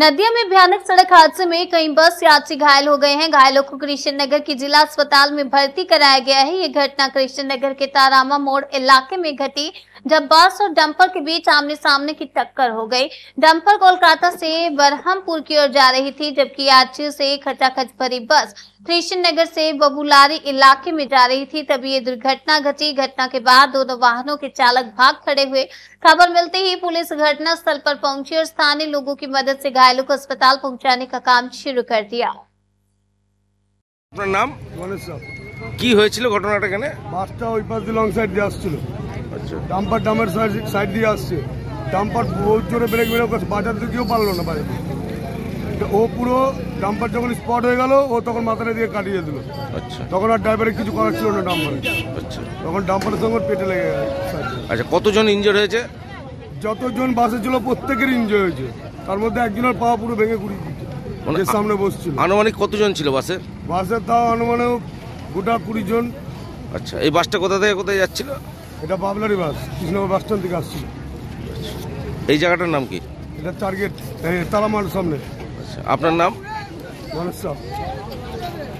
नदिया में भयानक सड़क हादसे में कई बस यात्री घायल हो गए हैं। घायलों को कृष्णनगर की जिला अस्पताल में भर्ती कराया गया है। ये घटना कृष्णनगर के तारामा मोड़ इलाके में घटी, जब बस और डंपर के बीच आमने सामने की टक्कर हो गई। डंपर कोलकाता से बरहमपुर की ओर जा रही थी, जबकि यात्रियों से खचाखच भरी बस कृष्णनगर से बबुलारी इलाके में जा रही थी। तभी ये दुर्घटना घटी। घटना के बाद दोनों वाहनों के चालक भाग खड़े हुए। खबर मिलते ही पुलिस घटना स्थल पर पहुंची और स्थानीय लोगों की मदद से घायलों को अस्पताल पहुंचाने का काम शुरू कर दिया। আপনার নাম? গণেশ সাহেব। কি হয়েছিল ঘটনাটা এখানে? বাসটা ওই পাশ দিয়ে লং সাইড দিয়ে আসছিল। আচ্ছা, ডাম্পার ডামের সাইড দিয়ে আসছে। ডাম্পার বহুত জোরে ব্রেক মেরে করছে, বাঁচাতে গিয়েও পারলো না বাইরে। ও পুরো ডাম্পার যখন স্পট হয়ে গেল, ও তখন মাথাটা দিয়ে কাটিয়ে দিল। আচ্ছা, তখন আর ড্রাইভারের কিছু করার ছিল না ডাম্পারে। আচ্ছা, তখন ডাম্পারের সঙ্গে পেটে লেগে গেছে। আচ্ছা, কতজন ইনজোর হয়েছে? যতজন বাসে ছিল প্রত্যেকের ইনজয় হয়েছে। তার মধ্যে একজনের পা পুরো ভেঙে গুড়িয়ে দিচ্ছে, যে সামনে বসছিল। আনুমানিক কতজন ছিল বাসে? বাসে তাও অনুমানে গোটা 20 জন। আচ্ছা, এই বাসটা কোথা থেকে কোথায় যাচ্ছিল? এটা বাবলারি বাস, কৃষ্ণনগর বাস স্ট্যান্ড থেকে আসছিল। এই জায়গাটার নাম কি? এটা টার্গেট তারামার সামনে। আচ্ছা, আপনার নাম? গণেশ সাহেব।